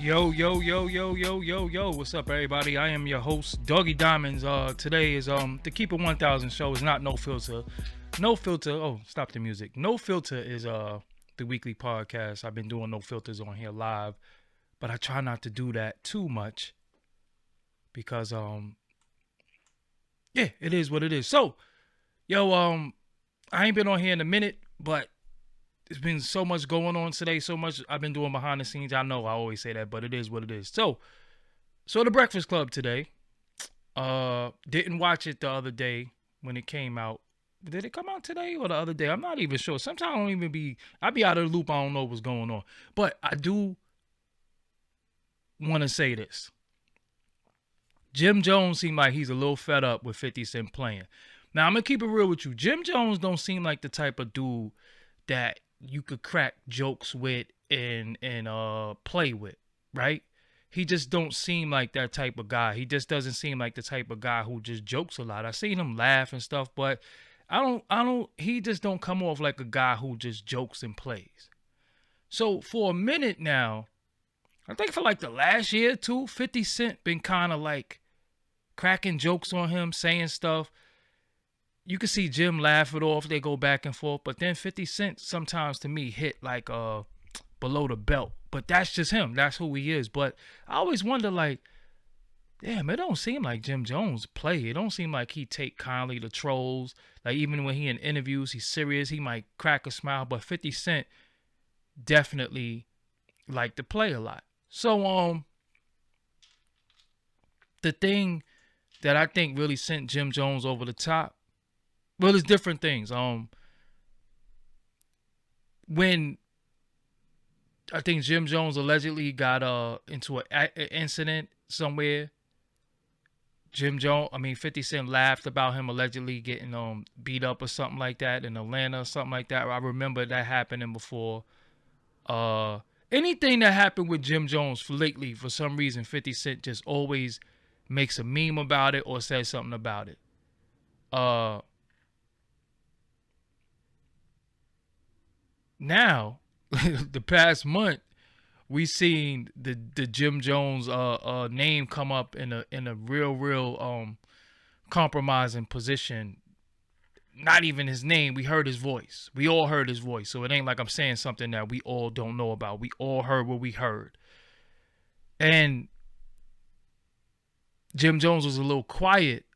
Yo, what's up everybody? I am your host, Doggie Diamonds. Today is the Keep It 1000 show. Is not No Filter. No Filter. Oh, stop the music. No Filter is the weekly podcast. I've been doing No Filters on here live, but I try not to do that too much because yeah, it is what it is. So, I ain't been on here in a minute, but there's been so much going on today, so much I've been doing behind the scenes. I know I always say that, but it is what it is. So the Breakfast Club today. Didn't watch it the other day when it came out. Did it come out today or the other day? I'm not even sure. Sometimes I be out of the loop. I don't know what's going on. But I do want to say this. Jim Jones seemed like he's a little fed up with 50 Cent playing. Now, I'm going to keep it real with you. Jim Jones don't seem like the type of dude that you could crack jokes with and play with, right? He just don't seem like that type of guy. He just doesn't seem like the type of guy who just jokes a lot. I seen him laugh and stuff, but he just don't come off like a guy who just jokes and plays. So for a minute now, I think for like the last year or two, 50 Cent been kind of like cracking jokes on him, saying stuff. You can see Jim laugh it off. They go back and forth. But then 50 Cent sometimes to me hit like below the belt. But that's just him. That's who he is. But I always wonder like, damn, it don't seem like Jim Jones play. It don't seem like he take kindly to trolls. Like even when he in interviews, he's serious. He might crack a smile. But 50 Cent definitely like to play a lot. So the thing that I think really sent Jim Jones over the top, well, it's different things. When I think Jim Jones allegedly got into an incident somewhere, 50 Cent laughed about him allegedly getting beat up or something like that in Atlanta or something like that. I remember that happening before. Anything that happened with Jim Jones lately, for some reason, 50 Cent just always makes a meme about it or says something about it. Now, the past month, we seen the Jim Jones name come up in a real compromising position. Not even his name. We heard his voice. We all heard his voice. So it ain't like I'm saying something that we all don't know about. We all heard what we heard. And Jim Jones was a little quiet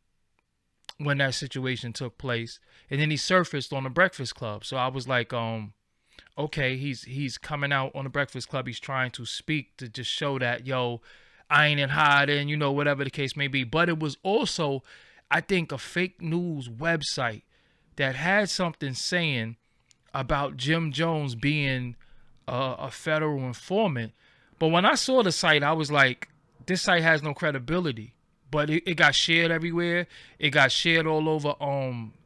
when that situation took place. And then he surfaced on the Breakfast Club. So I was like, okay, he's coming out on the Breakfast Club. He's trying to speak to just show that, yo, I ain't in hiding, whatever the case may be. But it was also, I think, a fake news website that had something saying about Jim Jones being a federal informant. But when I saw the site, I was like, this site has no credibility. But it got shared everywhere. It got shared all over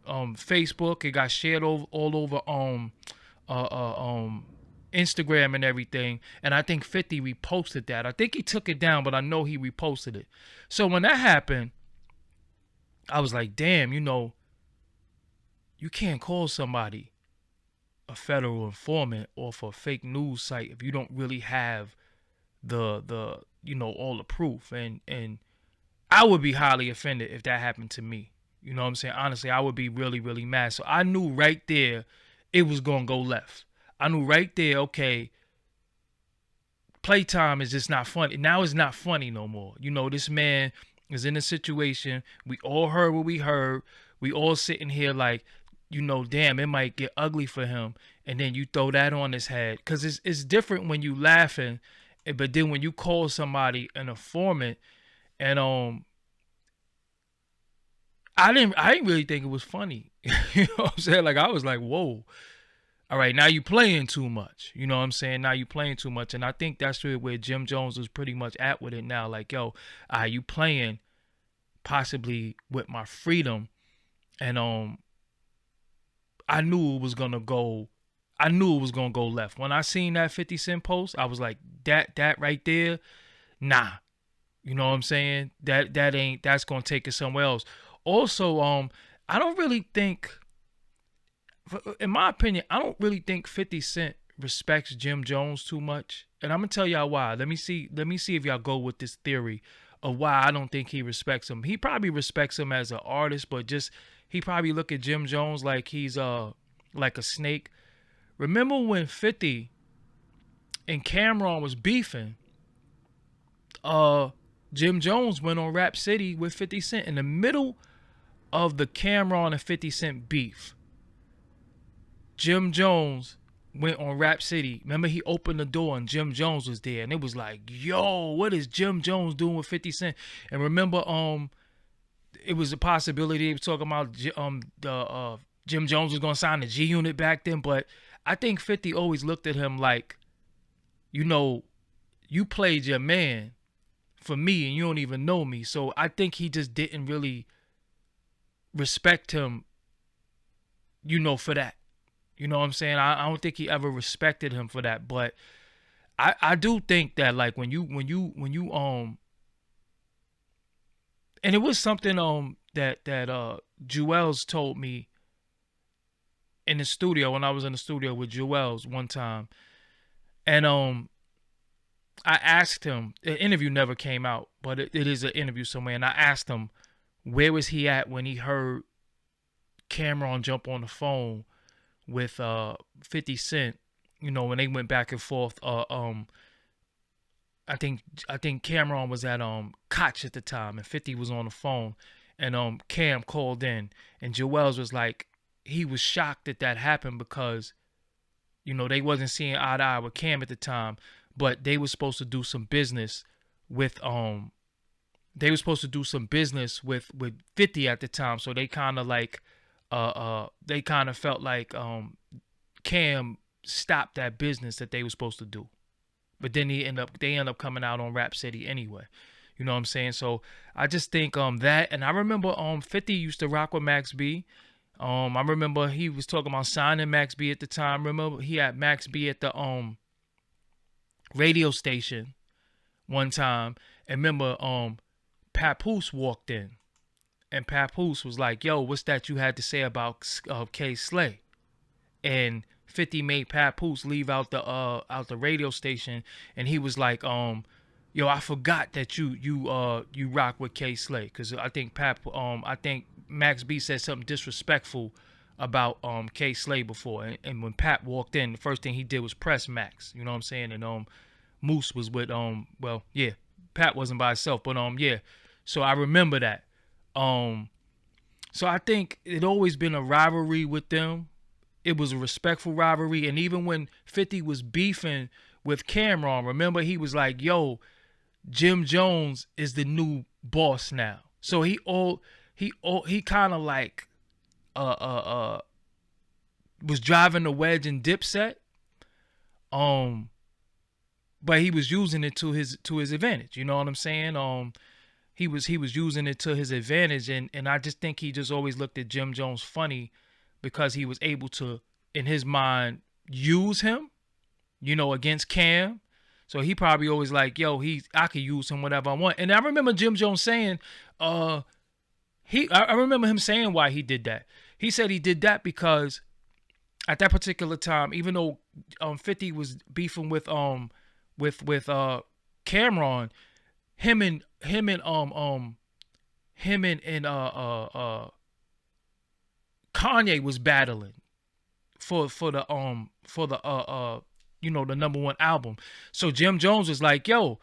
Facebook. It got shared all over Instagram and everything. And I think 50 reposted that. I think he took it down, but I know he reposted it. So when that happened, I was like, damn, you can't call somebody a federal informant off a fake news site if you don't really have the all the proof. And I would be highly offended if that happened to me. You know what I'm saying? Honestly, I would be really, really mad. So I knew right there it was going to go left. I knew right there, okay, playtime is just not funny. Now it's not funny no more. This man is in a situation. We all heard what we heard. We all sitting here like, damn, it might get ugly for him. And then you throw that on his head. Because it's different when you laughing. But then when you call somebody an informant, and I didn't really think it was funny. You know what I'm saying? Like, I was like, whoa. All right, now you playing too much. You know what I'm saying? Now you playing too much. And I think that's where Jim Jones is pretty much at with it now. Like, yo, you playing possibly with my freedom. And I knew it was gonna go left. When I seen that 50 Cent post, I was like, that right there, nah. You know what I'm saying? That's gonna take it somewhere else. Also, I don't really think, in my opinion, I don't really think 50 Cent respects Jim Jones too much, and I'm gonna tell y'all why. Let me see if y'all go with this theory of why I don't think he respects him. He probably respects him as an artist, but just he probably look at Jim Jones like he's like a snake. Remember when 50 and Cameron was beefing? Jim Jones went on Rap City with 50 Cent in the middle of the Cameron and 50 Cent beef. Jim Jones went on Rap City. Remember, he opened the door and Jim Jones was there, and it was like, yo, what is Jim Jones doing with 50 Cent? And remember, it was a possibility they were talking about Jim Jones was gonna sign the G Unit back then, but I think 50 always looked at him like, you know, you played your man for me and you don't even know me. So I think he just didn't really respect him, you know, for that. You know what I'm saying? I don't think he ever respected him for that. But I do think that, like, when you and it was something that Jewels told me in the studio when I was in the studio with Jewels one time. And I asked him, the interview never came out, but it is an interview somewhere, and I asked him where was he at when he heard Cameron jump on the phone with 50 Cent, you know, when they went back and forth. I think Cameron was at Koch at the time, and 50 was on the phone, and Cam called in, and Joel's was like, he was shocked that happened because, you know, they wasn't seeing eye to eye with Cam at the time, but they were supposed to do some business with 50 at the time, so they kind of like they kind of felt like Cam stopped that business that they were supposed to do. But then they end up coming out on Rap City anyway. You know what I'm saying? So I just think that, and I remember 50 used to rock with Max B. I remember he was talking about signing Max B at the time. Remember he had Max B at the radio station one time, and remember Papoose walked in. And Papoose was like, yo, what's that you had to say about K Slay? And 50 made Papoose leave out the radio station, and he was like, yo, I forgot that you rock with K Slay, because I think Max B said something disrespectful about K Slay before, and when Pap walked in, the first thing he did was press Max. You know what I'm saying? And Moose was with Pat wasn't by himself, but yeah. So I remember that. So I think it always been a rivalry with them. It was a respectful rivalry, and even when 50 was beefing with Cameron, remember he was like, "Yo, Jim Jones is the new boss now." So he kind of like was driving the wedge in Dipset, but he was using it to his advantage. You know what I'm saying? He was using it to his advantage, and I just think he just always looked at Jim Jones funny because he was able to, in his mind, use him, you know, against Cam. So he probably always like, yo, I could use him whatever I want. And I remember Jim Jones saying, I remember him saying why he did that. He said he did that because at that particular time, even though 50 was beefing with Cameron, him and Kanye was battling for the you know, the #1 album. So Jim Jones was like, yo,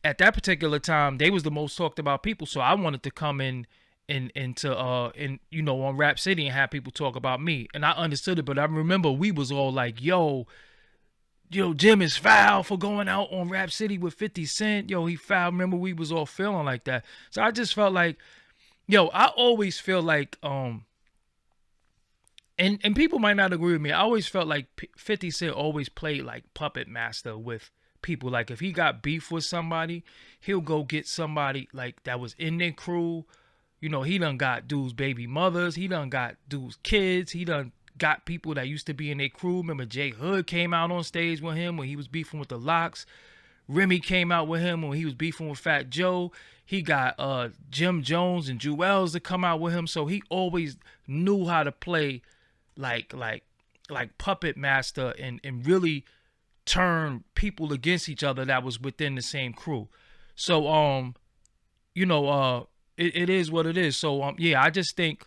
at that particular time they was the most talked about people, so I wanted to come into you know, on Rap City and have people talk about me. And I understood it, but I remember we was all like, yo, Jim is foul for going out on Rap City with 50 Cent. Yo, he foul. Remember, we was all feeling like that. So I just felt like, I always feel like, and people might not agree with me. I always felt like 50 Cent always played like puppet master with people. Like if he got beef with somebody, he'll go get somebody like that was in their crew. You know, he done got dudes' baby mothers. He done got dudes' kids. He done got people that used to be in their crew. Remember Jay Hood came out on stage with him when he was beefing with the Locks. Remy came out with him when he was beefing with Fat Joe. He got Jim Jones and Jewels to come out with him. So he always knew how to play like puppet master and really turn people against each other that was within the same crew. So it is what it is. So yeah, I just think,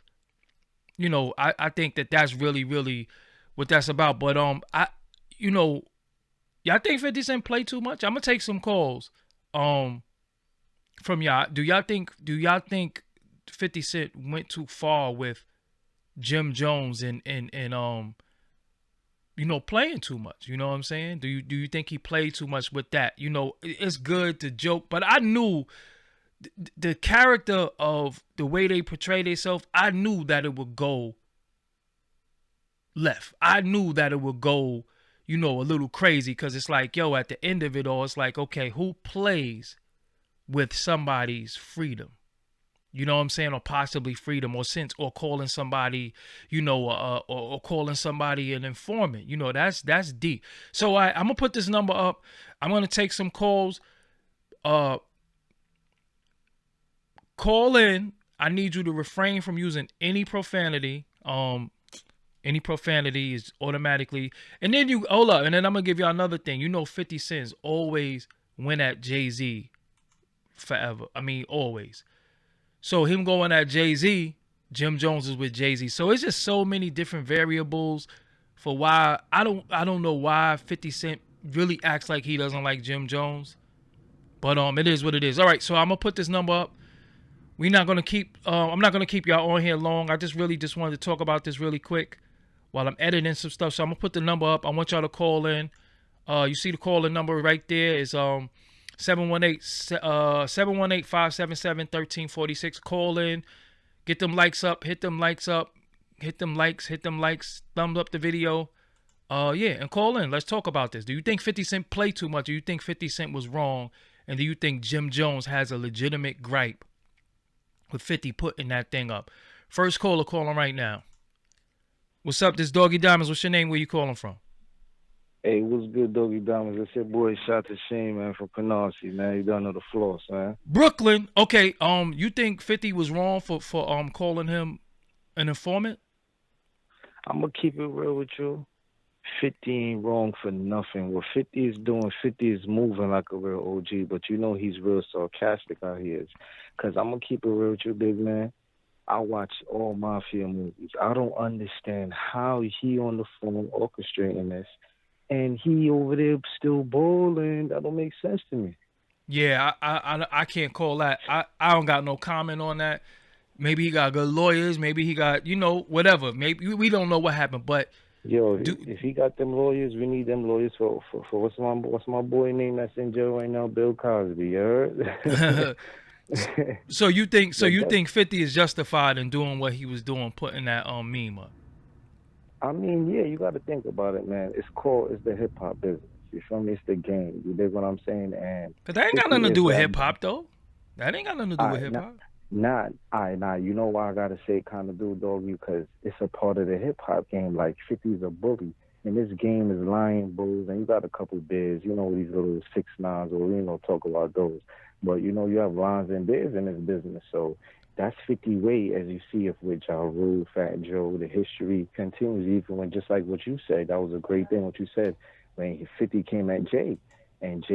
I think that that's really, really what that's about. But y'all think 50 Cent play too much? I'm gonna take some calls from y'all. Do y'all think 50 Cent went too far with Jim Jones and playing too much? You know what I'm saying? Do you think he played too much with that? It's good to joke, but I knew the character of the way they portray themselves, I knew that it would go left. I knew that it would go, a little crazy, because it's like, yo, at the end of it all, it's like, okay, who plays with somebody's freedom? You know what I'm saying? Or possibly freedom, or calling somebody, or calling somebody an informant. That's deep. So I'm gonna put this number up. I'm gonna take some calls. Call in. I need you to refrain from using any profanity. Any profanity is automatically. And then you hold up, and then I'm gonna give y'all another thing. 50 Cent always went at Jay-Z forever. I mean, always. So him going at Jay-Z, Jim Jones is with Jay-Z. So it's just so many different variables for why I don't know why 50 Cent really acts like he doesn't like Jim Jones. But it is what it is. All right, so I'm gonna put this number up. I'm not gonna keep y'all on here long. I just wanted to talk about this really quick while I'm editing some stuff. So I'm gonna put the number up. I want y'all to call in. You see the calling number right there is 718-577-1346. Call in, get them likes up, hit them likes, thumbs up the video. And call in. Let's talk about this. Do you think 50 Cent played too much? Do you think 50 Cent was wrong? And do you think Jim Jones has a legitimate gripe with 50 putting that thing up? First caller calling right now. What's up? This Doggie Diamonds. What's your name? Where you calling from? Hey, what's good, Doggie Diamonds? It's your boy Shot to Shame, man, from Canarsie, man. You don't know the floss, man. Brooklyn. Okay. You think 50 was wrong for calling him an informant? I'm gonna keep it real with you. 50 ain't wrong for nothing. What 50 is doing, 50 is moving like a real OG, but he's real sarcastic out here. Cause I'm gonna keep it real with you, big man. I watch all mafia movies. I don't understand how he on the phone orchestrating this, and he over there still balling. That don't make sense to me. Yeah, I can't call that. I don't got no comment on that. Maybe he got good lawyers. Maybe he got, whatever. Maybe we don't know what happened, but yo, if he got them lawyers, we need them lawyers for what's my boy name that's in jail right now, Bill Cosby. You heard? So you think 50 is justified in doing what he was doing, putting that meme up? I mean, yeah, you got to think about it, man. It's the hip hop business. You feel me? It's the game. You dig what I'm saying? And but that ain't got nothing to do with hip hop, though. That ain't got nothing to do with hip hop. Nah. You know why I gotta say kind of do, dog? Because it's a part of the hip hop game. Like 50's a bully, and this game is lying bulls, and you got a couple beers. These little 6ix9ines, or talk about those. But you have lines and beers in this business, so that's 50 way, as you see it with Ja Rule, Fat Joe. The history continues, even when, just like what you said, that was a great thing what you said, when 50 came at Jay, and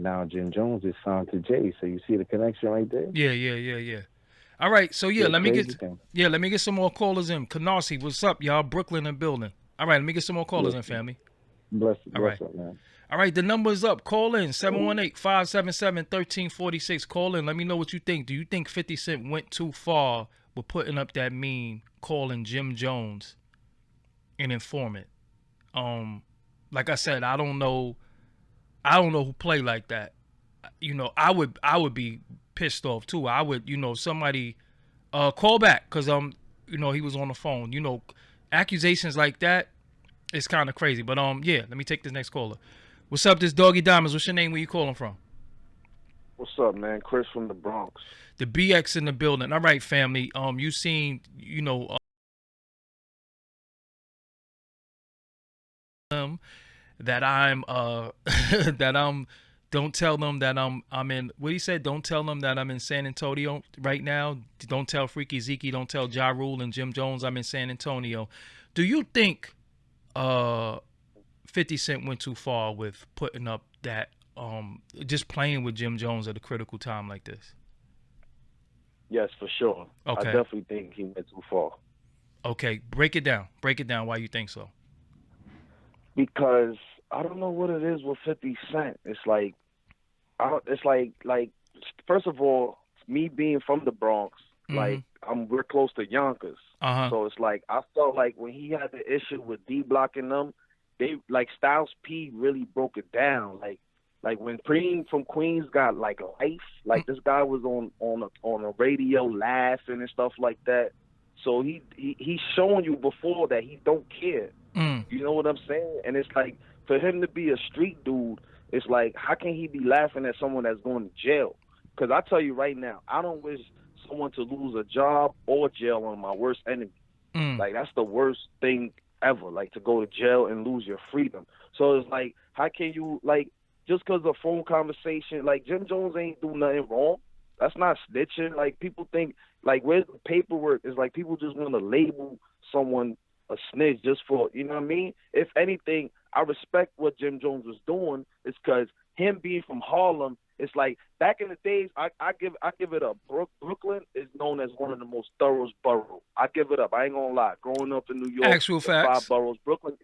now Jim Jones is signed to Jay. So you see the connection right there? Yeah. All right, so let me get some more callers in. Canarsie, what's up, y'all? Brooklyn and building. All right, let me get some more callers in, family. Bless up, man. All right, the number's up. Call in, 718-577-1346. Call in. Let me know what you think. Do you think 50 Cent went too far with putting up that meme calling Jim Jones an informant? Like I said, I don't know who play like that. I would be pissed off too. I would, somebody call back, because he was on the phone. Accusations like that, it's kind of crazy. But let me take this next caller. What's up, this Doggie Diamonds? What's your name? Where you calling from? What's up, man? Chris from the Bronx. The BX in the building. All right, family. You seen, that I'm that I'm don't tell them that I'm in, what he said, don't tell them that I'm in San Antonio right now. Don't tell Freaky Zeke, don't tell Ja Rule and Jim Jones I'm in San Antonio. Do you think 50 Cent went too far with putting up that just playing with Jim Jones at a critical time like this? Yes, for sure. I Okay. definitely think he went too far. Okay, break it down. Break it down why you think so. Because I don't know what it is with 50 Cent. It's like it's like first of all, me being from the Bronx, Mm-hmm. like we're close to Yonkers. Uh-huh. So it's like I felt like when he had the issue with D Block and them, they like Styles P really broke it down. Like when Preem from Queens got like life, like this guy was on a radio laughing and stuff like that. So he's showing you before that he don't care. Mm. You know what I'm saying? And it's like for him to be a street dude, it's like how can he be laughing at someone that's going to jail? Because I tell you right now, I don't wish someone to lose a job or jail on my worst enemy. Mm. Like that's the worst thing ever. Like to go to jail and lose your freedom. So it's like how can you like just because of phone conversation? Like Jim Jones ain't do nothing wrong. That's not snitching. Like people think like where's the paperwork? It's like people just want to label someone a snitch just for you know what I mean. If anything, I respect what Jim Jones was doing. It's because him being from Harlem, it's like back in the days. I give it up. Brooklyn is known as one of the most thorough boroughs. I give it up. I ain't gonna lie. Growing up in New York, Actual the five facts. boroughs, Brooklyn.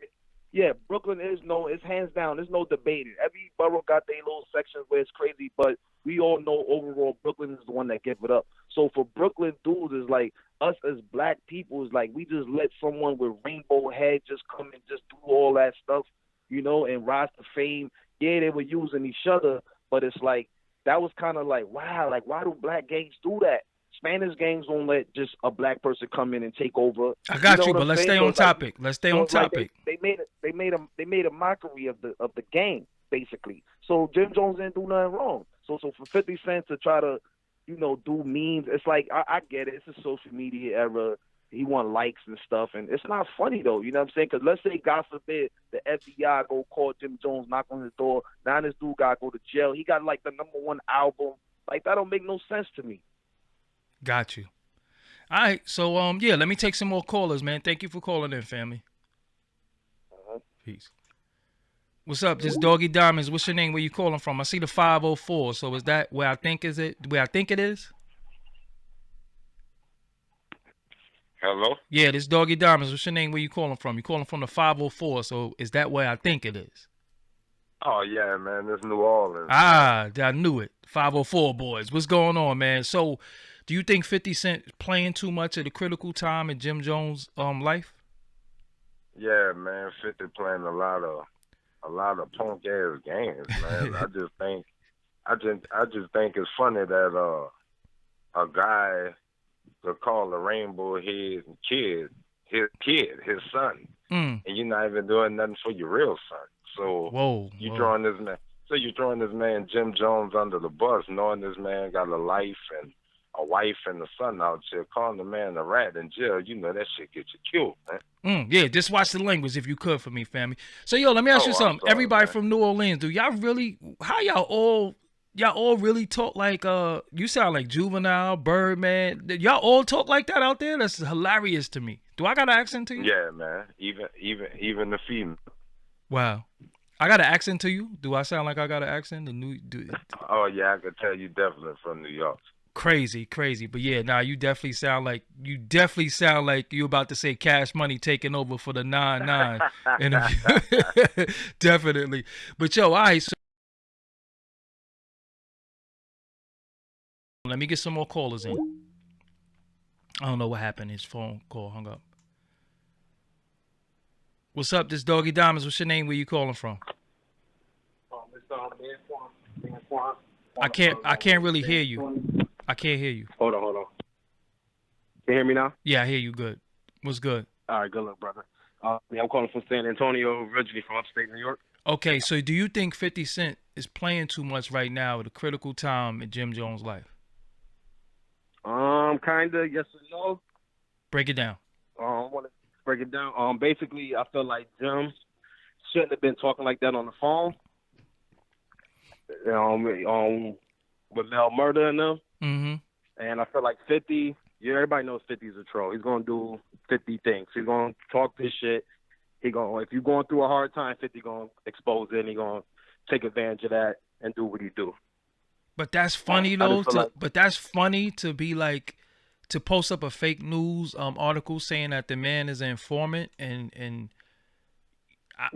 Yeah, Brooklyn is known. It's hands down. There's no debating. Every borough got their little sections where it's crazy, but we all know overall Brooklyn is the one that give it up. So for Brooklyn dudes, is like us as black people is like we just let someone with rainbow head just come and just do all that stuff, you know, and rise to fame. Yeah, they were using each other, but it's like that was kind of like wow, like why do black gangs do that? Spanish gangs don't let just a black person come in and take over. I got you, What but I'm let's saying? stay So on it's like, topic. Let's stay so on it's like topic. they made a mockery of the game basically. So Jim Jones didn't do nothing wrong. So for 50 Cent to try to do memes, it's like I get it. It's a social media era. He want likes and stuff, and it's not funny though. You know what I'm saying? Because let's say God forbid the FBI go call Jim Jones, knock on his door. Now this dude got to go to jail. He got like the #1 album. Like that don't make no sense to me. Got you. All right, so yeah, let me take some more callers, man. Thank you for calling in, family. Peace. What's up? This is Doggie Diamonds. What's your name? Where you calling from? I see the 504. So is that where I think is it? Where I think it is? Hello? Yeah, this is Doggie Diamonds. What's your name? Where you calling from? You calling from the 504. So is that where I think it is? Oh, yeah, man. It's New Orleans. Ah, I knew it. 504 boys. What's going on, man? So do you think 50 Cent playing too much at a critical time in Jim Jones' life? Yeah, man. 50 playing a lot of punk ass games, man. I just think it's funny that a guy could call a rainbow his son, Mm. and you're not even doing nothing for your real son. So Whoa. throwing this man. So you're throwing this man Jim Jones under the bus, knowing this man got a life and a wife and a son out here, calling the man a rat in jail. You know that shit get you killed, man. Yeah, just watch the language if you could for me, family. So yo, let me ask you something. Sorry, Everybody man. from New Orleans, do y'all really? How y'all all really talk like? You sound like Juvenile, Birdman. Y'all all talk like that out there? That's hilarious to me. Do I got an accent to you? Yeah, man. Even the female. Wow. I got an accent to you? Do I sound like I got an accent? Oh yeah, I could tell you definitely from New York. Crazy. But yeah, nah, you definitely sound like you about to say Cash Money taking over for the 9-9 interview. Definitely. But yo, all right, so let me get some more callers in. I don't know what happened. His phone call hung up. What's up? This Doggie Diamonds. What's your name? Where you calling from? I can't really hear you. I can't hear you. Hold on. Can you hear me now? Yeah, I hear you good. What's good? All right, good luck, brother. I'm calling from San Antonio, originally from upstate New York. Okay, so do you think 50 Cent is playing too much right now at a critical time in Jim Jones' life? Kinda, yes or no. Break it down. I want to break it down. Basically, I feel like Jim shouldn't have been talking like that on the phone. With Mel Murder and them. Mm-hmm. And I feel like 50, everybody knows 50's a troll. He's going to do 50 things. He's going to talk this shit. if you're going through a hard time, 50 gonna expose it, and he gonna take advantage of that and do what he do. But that's funny though. But that's funny to be like to post up a fake news article saying that the man is an informant and that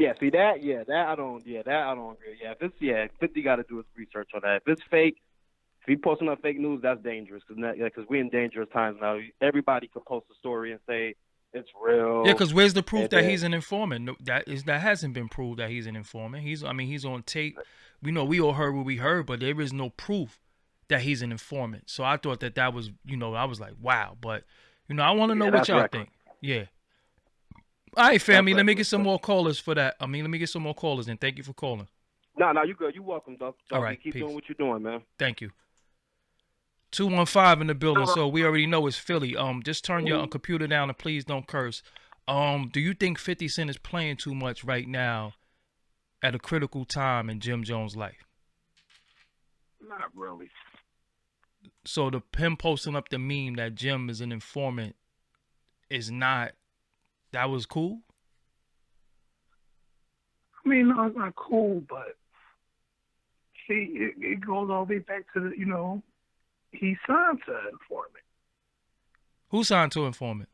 I don't agree. Yeah, if it's 50 got to do his research on that. If it's fake, if he posting up fake news, that's dangerous because we're in dangerous times now. Everybody can post a story and say it's real. Yeah, because where's the proof that he's an informant? No, that hasn't been proved that he's an informant. He's on tape. We all heard what we heard, but there is no proof that he's an informant. So I thought that was, I was like, wow. But I want to know what y'all think. Yeah. All right, family. Let me get some more callers for that. Let me get some more callers, and thank you for calling. No, you good. You welcome, Doug. All right, keep peace. doing what you're doing, man. Thank you. 215 in the building, so we already know it's Philly. Just turn your computer down and please don't curse. Do you think 50 Cent is playing too much right now at a critical time in Jim Jones' life? Not really. So him posting up the meme that Jim is an informant is not. That was cool? I mean, no, it's not cool, but see, it goes all the way back to he signed to informant. Who signed to informant?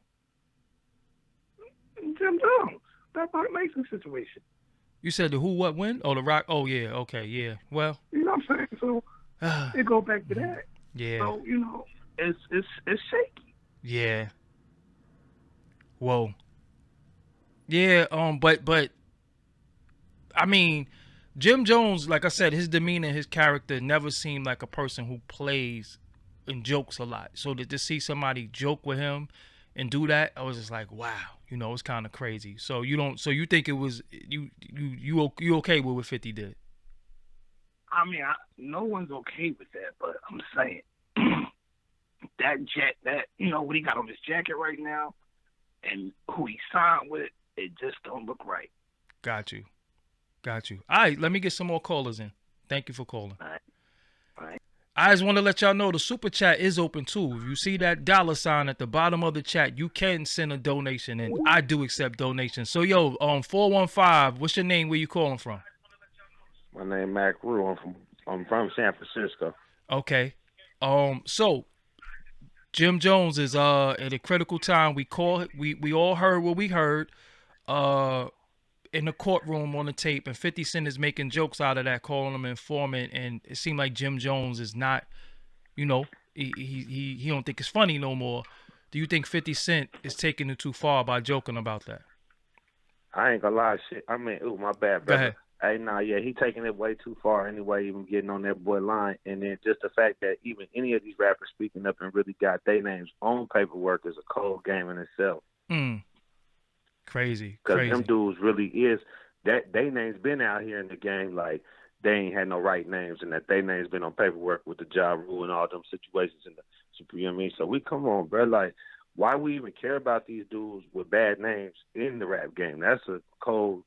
Jim Jones. That Rock Mason situation. You said the who, what, when? Oh, the Rock. Oh, yeah. Okay, yeah. Well, you know what I'm saying. So it go back to that. Yeah. So it's shaky. Yeah. Whoa. Yeah. But I mean, Jim Jones, like I said, his demeanor, his character never seemed like a person who plays and jokes a lot. So to see somebody joke with him and do that, I was just like, wow, it's kind of crazy. So you think it was you okay with what 50 did? I mean, no one's okay with that, but I'm saying what he got on his jacket right now and who he signed with, it just don't look right. Got you. All right, let me get some more callers in. Thank you for calling. All right. I just want to let y'all know the super chat is open too. If you see that $ at the bottom of the chat, you can send a donation, and I do accept donations. So 415, what's your name? Where you calling from? My name Mac Rue. I'm from San Francisco. Okay. So Jim Jones is at a critical time. We all heard what we heard in the courtroom on the tape, and 50 Cent is making jokes out of that, calling him an informant, and it seemed like Jim Jones is not, he don't think it's funny no more. Do you think 50 Cent is taking it too far by joking about that? I ain't gonna lie, shit. I mean, my bad, brother. Go ahead. Hey, he taking it way too far anyway, even getting on that boy line. And then just the fact that even any of these rappers speaking up and really got their names on paperwork is a cold game in itself. Crazy. Because them dudes really is, that they names been out here in the game like they ain't had no right names, and that they names been on paperwork with the Ja Rule and all them situations in the, you know what I mean? So we come on, bro, like, why we even care about these dudes with bad names in the rap game? That's a cold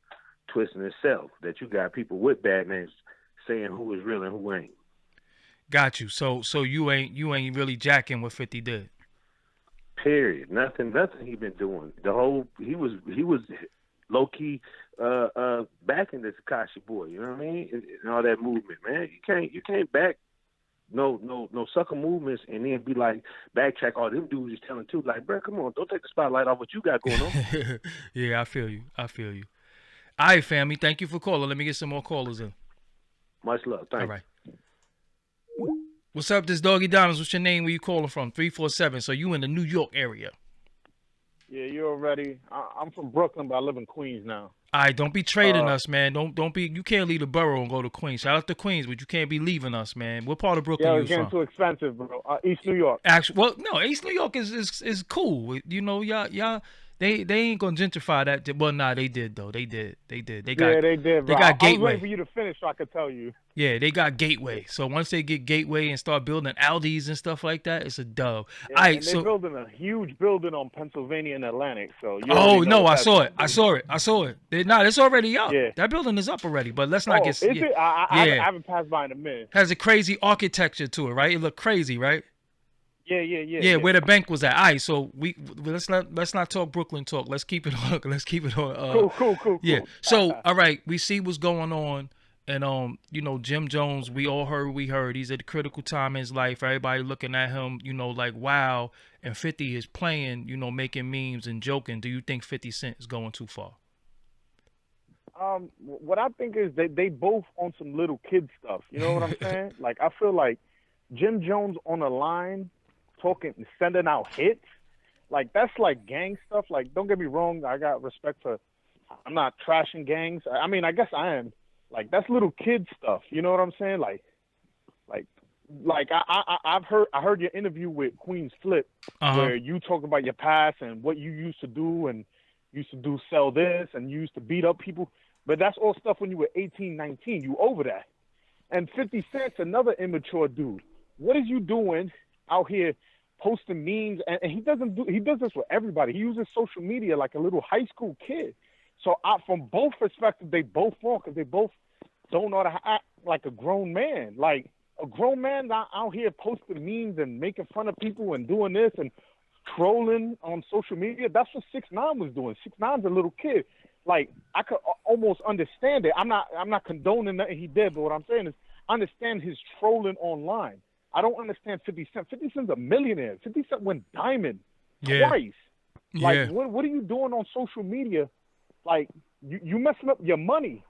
twist in itself, that you got people with bad names saying who is real and who ain't. Got you. So you ain't really jacking what 50 did. Period. Nothing he been doing. He was low key backing the Tekashi boy. You know what I mean? And all that movement, man. You can't back no sucker movements and then be like backtrack all them dudes is telling too. Like, bro, come on, don't take the spotlight off what you got going on. Yeah, I feel you. All right, family. Thank you for calling. Let me get some more callers in. Much love. Thanks. All right. What's up, this Doggie Diamonds? What's your name? Where you calling from? 347. So you in the New York area. Yeah, you already. I'm from Brooklyn, but I live in Queens now. All right, don't be trading us, man. Don't be. You can't leave the borough and go to Queens. Shout out to Queens, but you can't be leaving us, man. What part of Brooklyn you you from? getting too expensive, bro. East New York. East New York is cool. Y'all. They ain't gonna gentrify that. Well, nah, they did though. They did. They did, bro. They got Gateway. I was waiting for you to finish so I could tell you. Yeah, they got Gateway. So once they get Gateway and start building Aldis and stuff like that, it's a dub. Yeah, and they're building a huge building on Pennsylvania and Atlantic. So I saw it. It's already up. Yeah. That building is up already. But let's not get. Is it? I haven't passed by in a minute. Has a crazy architecture to it, right? It look crazy, right? Yeah, where the bank was at. All right, so let's not talk Brooklyn talk. Let's keep it on. Let's keep it on. Cool. Yeah. So all right, we see what's going on, and Jim Jones. We all heard. He's at a critical time in his life. Everybody looking at him, like wow. And 50 is playing, making memes and joking. Do you think 50 Cent is going too far? What I think is they both on some little kid stuff. You know what I'm saying? Like I feel like Jim Jones on the line, talking, sending out hits, like that's like gang stuff. Like don't get me wrong, I got respect for. I'm not trashing gangs. I mean, I guess I am. Like that's little kid stuff. You know what I'm saying? Like I heard your interview with Queen's Flip, where you talk about your past and what you used to do and sell this and you used to beat up people. But that's all stuff when you were 18, 19. You over that. And 50 Cent's another immature dude. What is you doing out here posting memes? And he does this with everybody. He uses social media like a little high school kid. So from both perspectives, they both wrong because they both don't know how to act like a grown man. Like a grown man out here posting memes and making fun of people and doing this and trolling on social media. That's what 6ix9ine was doing. 6ix9ine's a little kid. Like I could almost understand it. I'm not condoning nothing he did, but what I'm saying is I understand his trolling online. I don't understand 50 Cent. 50 Cent's a millionaire. 50 Cent went diamond twice. Like what are you doing on social media? Like you messing up your money.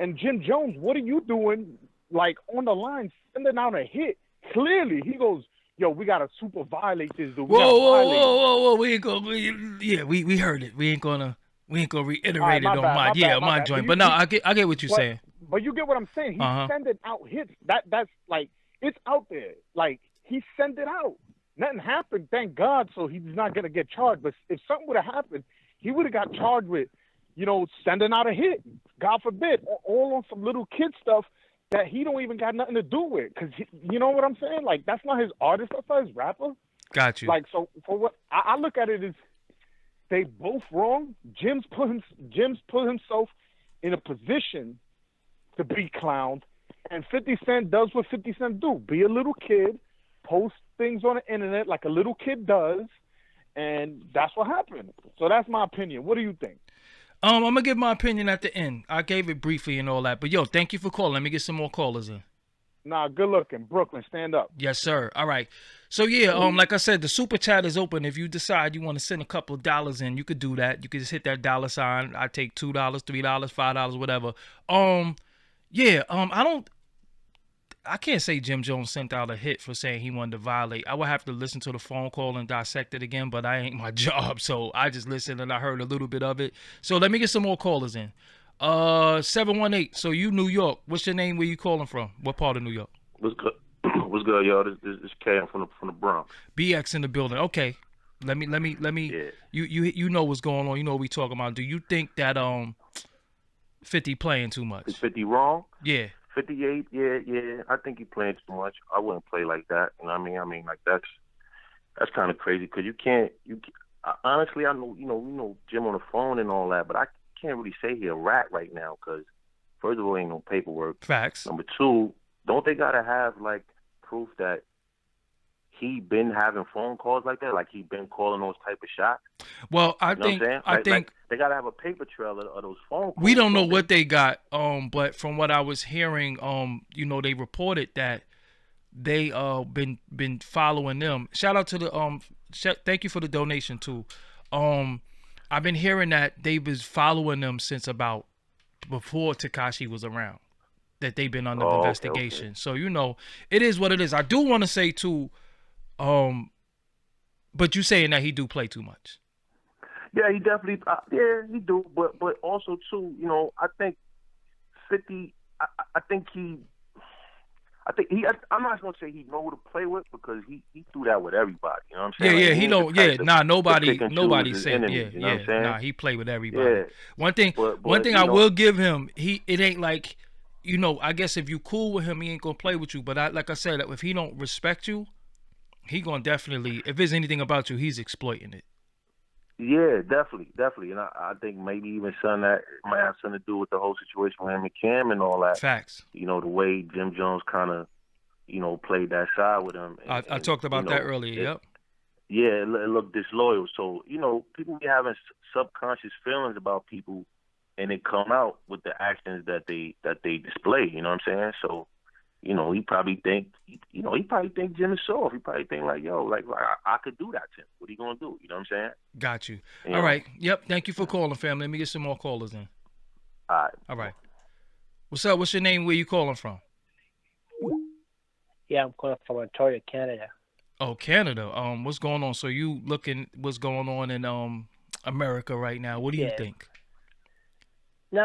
And Jim Jones, what are you doing? Like on the line, sending out a hit. Clearly, he goes, "Yo, we gotta super violate this dude." Whoa! We ain't gonna. We heard it. We ain't gonna reiterate it on my joint. But no, I get what you're saying. But you get what I'm saying. He's sending out hits. That's like it's out there. Like he sent it out. Nothing happened, thank God. So he's not gonna get charged. But if something would have happened, he would have got charged with, sending out a hit. God forbid, all on some little kid stuff that he don't even got nothing to do with. Because you know what I'm saying? Like that's not his artist. That's not his rapper. Got you. Like so for what I look at it as they both wrong. Jim's put himself in a position to be clowned, and 50 Cent does what 50 Cent do: be a little kid, post things on the internet like a little kid does, and that's what happened. So that's my opinion. What do you think? I'm gonna give my opinion at the end. I gave it briefly and all that, but yo, thank you for calling. Let me get some more callers in. Nah, good looking. Brooklyn, stand up. Yes, sir. All right. So yeah, like I said, the super chat is open. If you decide you want to send a couple of dollars in, you could do that. You could just hit that $sign. I take $2, $3, $5, whatever. I can't say Jim Jones sent out a hit for saying he wanted to violate. I would have to listen to the phone call and dissect it again, but I ain't my job, so I just listened and I heard a little bit of it. So let me get some more callers in. 718. So you New York. What's your name? Where you calling from? What part of New York? What's good? What's good, y'all? This is K. I'm from the Bronx. BX in the building. Okay. Let me. Yeah. You know what's going on. You know what we talking about. Do you think that 50 playing too much? Is 50 wrong? Yeah. 58. Yeah. I think he playing too much. I wouldn't play like that. You know what I mean, like that's kind of crazy because you can't. Honestly, I know we know Jim on the phone and all that, but I can't really say he a rat right now because first of all, ain't no paperwork. Facts. Number two, don't they gotta have like proof that he been having phone calls like that, like he been calling those type of shots? Well, I think they gotta have a paper trail of those phone calls. We don't know what they got, but from what I was hearing, they reported that they been following them. Shout out to the thank you for the donation too. I've been hearing that they was following them since about before Tekashi was around. That they've been under investigation. Okay. So it is what it is. I do want to say too, but you saying that he do play too much. Yeah, he definitely. He do. But also too, I think 50. I think he. I'm not gonna say he know who to play with because he do that with everybody. You know what I'm saying? Yeah, like, he don't. Yeah, nobody his said. enemies, you know what I'm saying? Nah, he play with everybody. Yeah. One thing I will give him, it ain't like, I guess if you cool with him, he ain't gonna play with you. But like I said, if he don't respect you, he gonna definitely. If there's anything about you, he's exploiting it. Yeah, definitely. And I think maybe even that might have something to do with the whole situation with him and Cam and all that. Facts. The way Jim Jones kind of played that side with him. I talked about that earlier. Yep. Yeah, it looked disloyal. So people be having subconscious feelings about people, and they come out with the actions that they display. You know what I'm saying? So, he probably think Jim is soft. He probably think like, yo, like I could do that to him. What are you gonna do? You know what I'm saying? Got you. All right. Yep. Thank you for calling, family. Let me get some more callers in. All right. What's up? What's your name? Where you calling from? Yeah, I'm calling from Ontario, Canada. Oh, Canada. What's going on? So you looking what's going on in America right now? What do you think? No.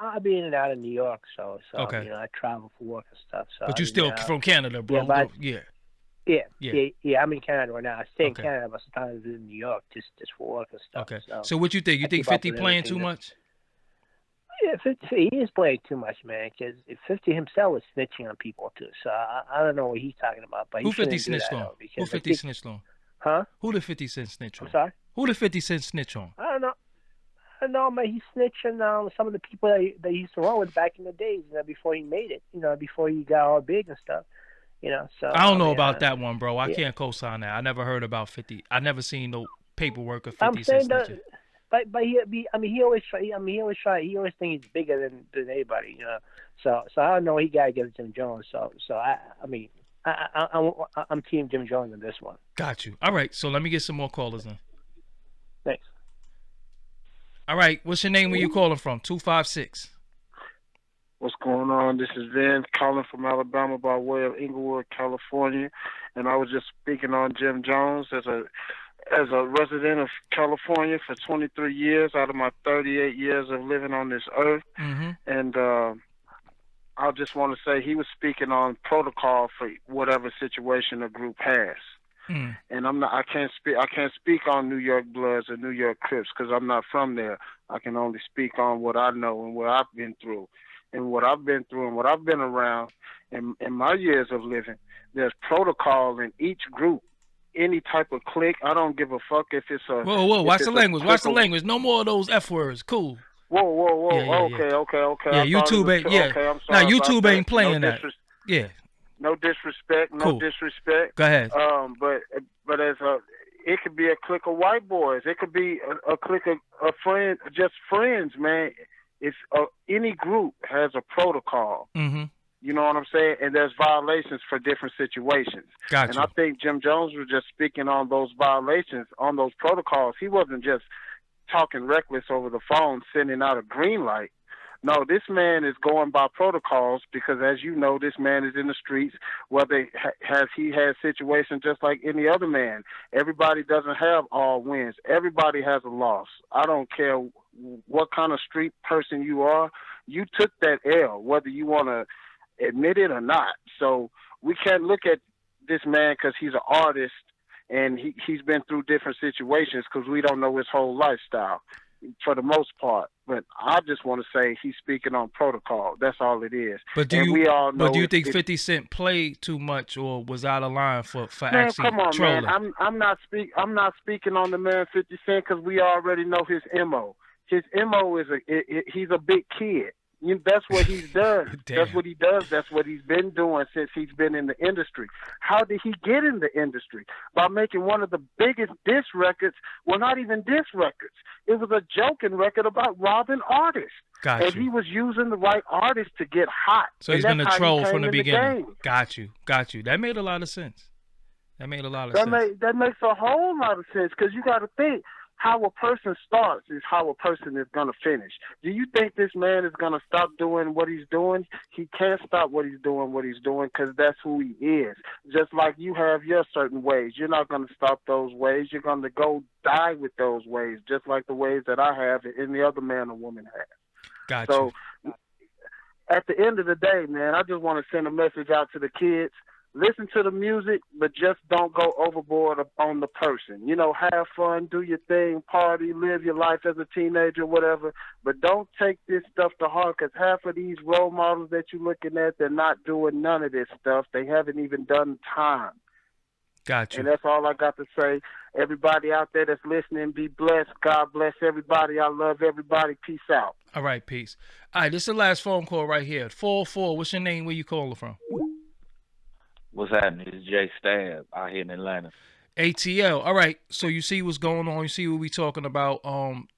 I'll be in and out of New York, so okay. I travel for work and stuff. So but you still from Canada, bro? Yeah, I'm in Canada right now. I stay in Canada, but sometimes I live in New York just for work and stuff. Okay. So what you think? You think 50 playing too much? Yeah, 50, he is playing too much, man. Because 50 himself is snitching on people too. So I don't know what he's talking about. But who 50 snitched on? Who 50 snitched on? Huh? Who did 50 Cent snitch on? I'm sorry. Who did 50 Cent snitch on? I don't know, man. He's snitching on some of the people that he used to run with back in the days. Before he made it. Before he got all big and stuff. So I don't know about that one, bro. I can't co-sign that. I never heard about 50. I never seen no paperwork of 50 Cent snitching. But he always think he's bigger than anybody, So I don't know what he got against Jim Jones. So I'm team Jim Jones in this one. Got you. All right. So let me get some more callers in. Thanks. All right. What's your name? Where you calling from? 256. What's going on? This is Vin calling from Alabama by way of Inglewood, California, and I was just speaking on Jim Jones as a resident of California for 23 years out of my 38 years of living on this earth. Mm-hmm. And I just want to say he was speaking on protocol for whatever situation a group has. Mm. And I can't speak on New York Bloods or New York Crips because I'm not from there. I can only speak on what I know and what I've been through. And what I've been through and what I've been around in my years of living, there's protocol in each group. Any type of clique, I don't give a fuck if it's a... Whoa, watch the language. Watch the language. No more of those F words. Cool. Whoa. Yeah. Okay. Yeah, YouTube ain't... Yeah. Okay, I'm sorry. Now, YouTube ain't playing that. Yeah. No disrespect. Cool. Disrespect. Go ahead. But it could be a clique of white boys. It could be a clique of friends, just friends, man. It's any group has a protocol. Mm-hmm. You know what I'm saying? And there's violations for different situations. Gotcha. And I think Jim Jones was just speaking on those violations, on those protocols. He wasn't just talking reckless over the phone, sending out a green light. No, this man is going by protocols because, as you know, this man is in the streets. Whether he has situations just like any other man. Everybody doesn't have all wins. Everybody has a loss. I don't care what kind of street person you are. You took that L, whether you want to admit it or not. So we can't look at this man because he's an artist and he's been through different situations because we don't know his whole lifestyle for the most part. But I just want to say he's speaking on protocol. That's all it is. But do you think 50 Cent played too much or was out of line for man, actually come on, trolling? Man. I'm not speaking on the man 50 Cent because we already know his MO. His MO is he's a big kid. That's what he's done. That's what he does. That's what he's been doing since he's been in the industry. How did he get in the industry? By making one of the biggest diss records. Well, not even diss records. It was a joking record about robbing artists. Got and you. he was using the right artist to get hot. So he's been a troll from the beginning. Game. Got you. That made a lot of sense. That makes a whole lot of sense because you got to think. How a person starts is how a person is going to finish. Do you think this man is going to stop doing what he's doing? He can't stop what he's doing because that's who he is. Just like you have your certain ways. You're not going to stop those ways. You're going to go die with those ways, just like the ways that I have and any other man or woman has. Gotcha. So at the end of the day, man, I just want to send a message out to the kids. Listen to the music, but just don't go overboard on the person. Have fun, do your thing, party, live your life as a teenager, whatever. But don't take this stuff to heart because half of these role models that you're looking at, they're not doing none of this stuff. They haven't even done time. Gotcha. And that's all I got to say. Everybody out there that's listening, be blessed. God bless everybody. I love everybody. Peace out. All right, peace. All right, this is the last phone call right here. 404, what's your name? Where you calling from? What's happening? It's Jay Stab out here in Atlanta. ATL. All right. So you see what's going on. You see what we talking about.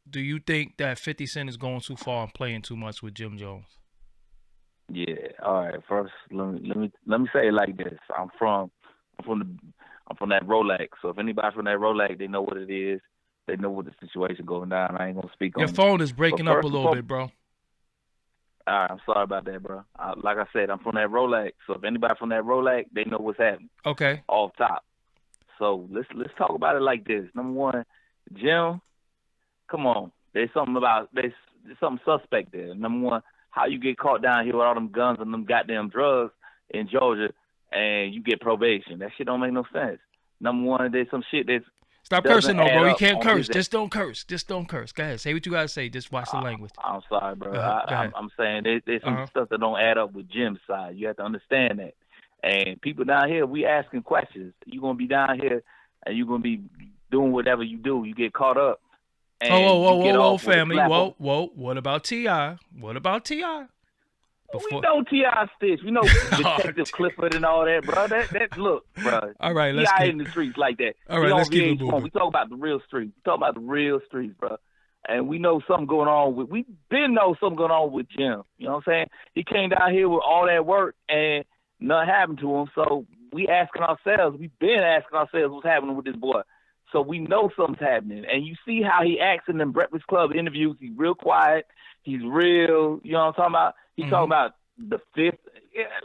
Do you think that 50 Cent is going too far and playing too much with Jim Jones? Yeah. All right. First, let me say it like this. I'm from that Rolex. So if anybody from that Rolex, they know what it is. They know what the situation going down. I ain't gonna speak on it. Your phone is breaking up a little bit, bro. All right, I'm sorry about that, bro. Like I said, I'm from that Rolex. So if anybody from that Rolex, they know what's happening. Okay. Off top. So let's talk about it like this. Number one, Jim, come on. There's something suspect there. Number one, how you get caught down here with all them guns and them goddamn drugs in Georgia and you get probation. That shit don't make no sense. Number one, there's some shit that's Stop cursing, though, bro. You can't curse. Just don't curse. Just don't curse. Go ahead. Say what you got to say. Just watch the language. I'm sorry, bro. I'm saying there's some stuff that don't add up with Jim's side. You have to understand that. And people down here, we asking questions. You're going to be down here and you're going to be doing whatever you do. You get caught up. Whoa, family. Whoa. What about T.I.? What about T.I.? We know T.I. Stitch. We know Detective Clifford and all that, bro. That look, bro. All right, T.I. in the streets like that. All right, let's keep it moving. We talk about the real streets. We talk about the real streets, bro. And we know something going on with. We been know something going on with Jim. You know what I'm saying? He came down here with all that work and nothing happened to him. So we asking ourselves. We've been asking ourselves what's happening with this boy. So we know something's happening. And you see how he acts in them Breakfast Club interviews. He's real quiet. He's real. You know what I'm talking about? He's talking about the fifth,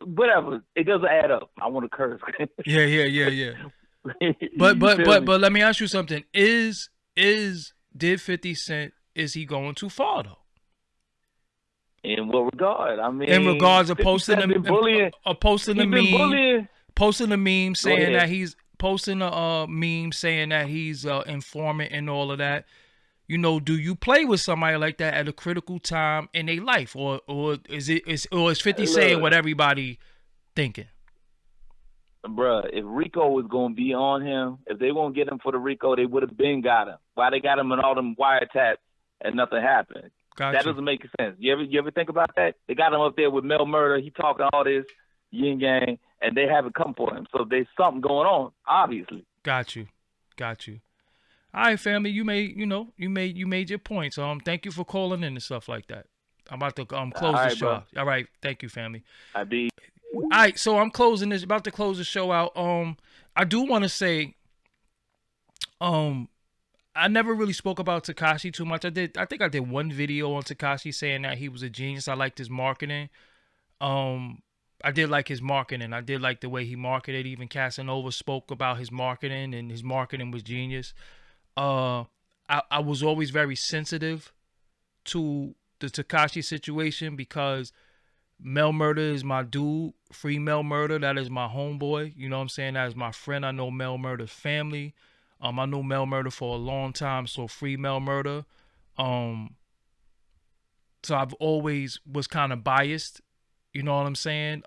whatever. It doesn't add up. I want to curse. Yeah. But let me ask you something. Did 50 Cent, is he going too far though? In what regard? I mean, in regards of posting a meme saying that he's posting a meme saying that he's informant and all of that. You know, do you play with somebody like that at a critical time in their life, or is 50 saying what everybody thinking? Bruh, if Rico was gonna be on him, if they won't get him for the Rico, they would have been got him. Why they got him in all them wiretaps and nothing happened? That doesn't make sense. You ever think about that? They got him up there with Mel Murder. He talking all this yin yang, and they haven't come for him. So there's something going on, obviously. Got you. All right, family, you made your points. Thank you for calling in and stuff like that. I'm about to close the show out. All right, thank you, family. All right, so I'm about to close the show out. I do want to say, I never really spoke about Tekashi too much. I think I did one video on Tekashi saying that he was a genius. I liked his marketing. I did like his marketing. I did like the way he marketed. Even Casanova spoke about his marketing, and his marketing was genius. I was always very sensitive to the Tekashi situation because Mel Murder is my dude. Free Mel Murder. That is my homeboy. You know what I'm saying? That is my friend. I know Mel Murder's family. I know Mel Murder for a long time, so free Mel Murder. So I've always was kind of biased, you know what I'm saying,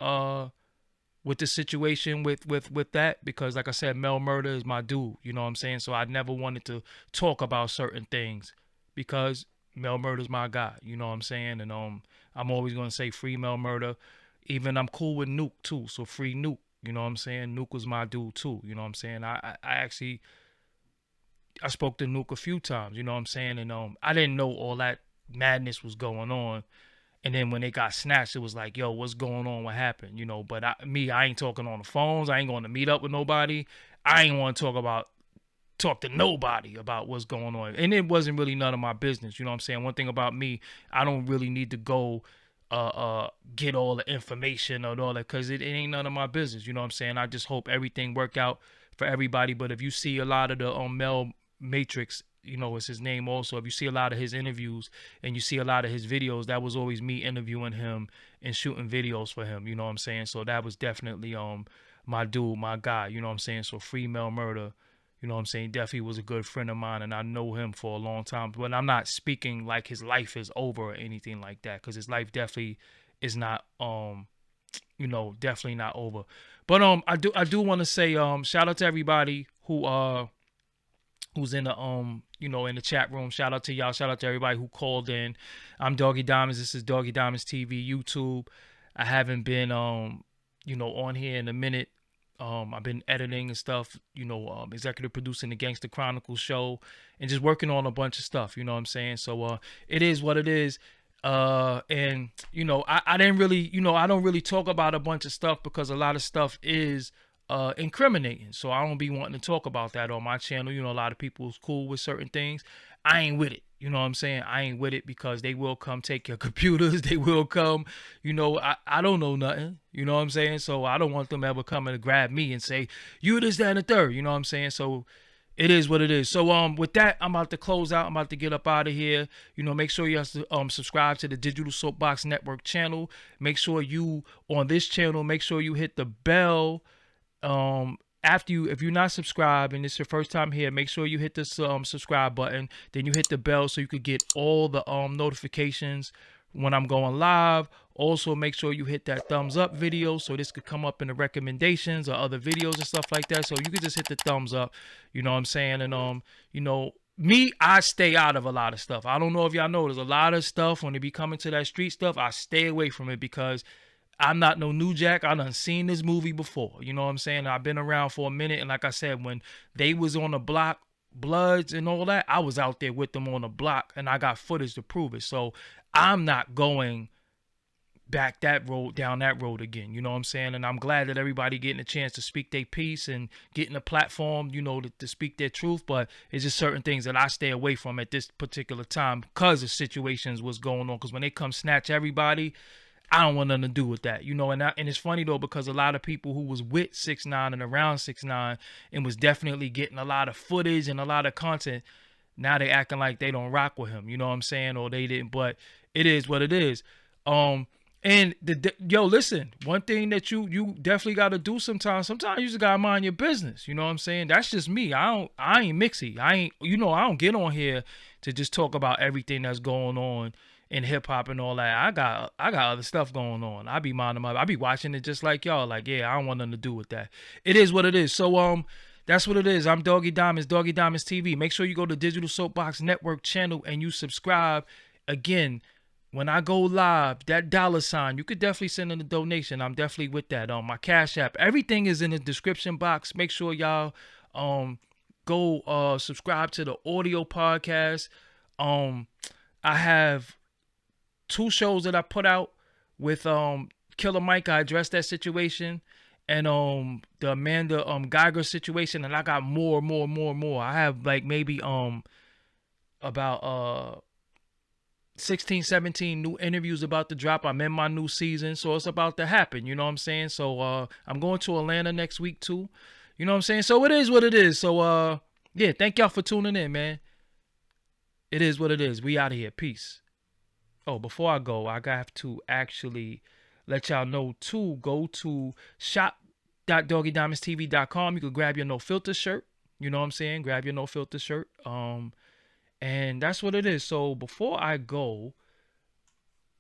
with the situation with that, because like I said, Mel Murder is my dude, you know what I'm saying? So I never wanted to talk about certain things because Mel Murder's my guy, you know what I'm saying? And I'm always going to say free Mel Murder. Even I'm cool with Nuke too, so free Nuke, you know what I'm saying? Nuke was my dude too, you know what I'm saying? I spoke to Nuke a few times, you know what I'm saying? And I didn't know all that madness was going on. And then when they got snatched, it was like, yo, what's going on? What happened? You know, but I ain't talking on the phones. I ain't going to meet up with nobody. I ain't want to talk to nobody about what's going on. And it wasn't really none of my business. You know what I'm saying? One thing about me, I don't really need to go get all the information or all that, because it ain't none of my business. You know what I'm saying? I just hope everything work out for everybody. But if you see a lot of the Mel Matrix, you know, it's his name also. If you see a lot of his interviews and you see a lot of his videos, that was always me interviewing him and shooting videos for him. You know what I'm saying? So that was definitely my dude, my guy. You know what I'm saying? So free Mel Murder. You know what I'm saying? Definitely was a good friend of mine, and I know him for a long time. But I'm not speaking like his life is over or anything like that, because his life definitely is not, definitely not over. But I do want to say shout out to everybody who's in the in the chat room. Shout out to y'all. Shout out to everybody who called in. I'm Doggie Diamonds. This is Doggie Diamonds TV, YouTube. I haven't been on here in a minute. I've been editing and stuff, executive producing the Gangster Chronicles show and just working on a bunch of stuff, you know what I'm saying? So it is what it is. And I didn't really, I don't really talk about a bunch of stuff because a lot of stuff is incriminating. So I don't be wanting to talk about that on my channel. A lot of people's cool with certain things. I ain't with it. You know what I'm saying? I ain't with it because they will come take your computers. They will come, I don't know nothing. You know what I'm saying? So I don't want them ever coming to grab me and say, you this, that, and the third. You know what I'm saying? So it is what it is. So with that, I'm about to close out. I'm about to get up out of here. Make sure you subscribe to the Digital Soapbox Network channel. Make sure you on this channel, make sure you hit the bell. If you're not subscribed and it's your first time here, make sure you hit this subscribe button. Then you hit the bell so you could get all the notifications when I'm going live. Also, make sure you hit that thumbs up video so this could come up in the recommendations or other videos and stuff like that. So you could just hit the thumbs up. You know what I'm saying? And me, I stay out of a lot of stuff. I don't know if y'all know, there's a lot of stuff when it be coming to that street stuff. I stay away from it because I'm not no new jack. I done seen this movie before. You know what I'm saying? I've been around for a minute. And like I said, when they was on the block, Bloods and all that, I was out there with them on the block and I got footage to prove it. So I'm not going back down that road again. You know what I'm saying? And I'm glad that everybody getting a chance to speak their piece and getting a platform, to speak their truth. But it's just certain things that I stay away from at this particular time because of situations what's going on. Because when they come snatch everybody, I don't want nothing to do with that, and it's funny though because a lot of people who was with 6ix9ine and around 6ix9ine and was definitely getting a lot of footage and a lot of content, now they acting like they don't rock with him, you know what I'm saying, or they didn't. But it is what it is. And listen, one thing that you definitely got to do sometimes you just gotta mind your business. You know what I'm saying? That's just me. I ain't mixy. I don't get on here to just talk about everything that's going on in hip hop and all that. I got other stuff going on. I be minding I be watching it just like y'all. Like, yeah, I don't want nothing to do with that. It is what it is. So that's what it is. I'm Doggie Diamonds, Doggie Diamonds TV. Make sure you go to Digital Soapbox Network channel and you subscribe. Again, when I go live, that $, you could definitely send in a donation. I'm definitely with that. My Cash App, everything is in the description box. Make sure y'all go subscribe to the audio podcast. I have 2 shows that I put out with Killer Mike. I addressed that situation, and the Amanda Geiger situation, and I got more. I have like maybe about 16, 17 new interviews about to drop. I'm in my new season, so it's about to happen. You know what I'm saying? So I'm going to Atlanta next week too. You know what I'm saying? So it is what it is. So yeah, thank y'all for tuning in, man. It is what it is. We out of here. Peace. Oh, before I go, I have to actually let y'all know to go to shop.doggiediamondstv.com. You can grab your No Filter shirt. You know what I'm saying? Grab your No Filter shirt. And that's what it is. So before I go,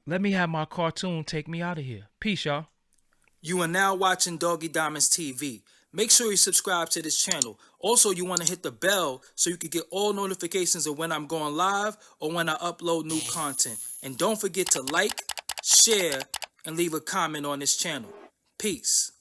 let me have my cartoon take me out of here. Peace, y'all. You are now watching Doggie Diamonds TV. Make sure you subscribe to this channel. Also, you want to hit the bell so you can get all notifications of when I'm going live or when I upload new content. And don't forget to like, share, and leave a comment on this channel. Peace.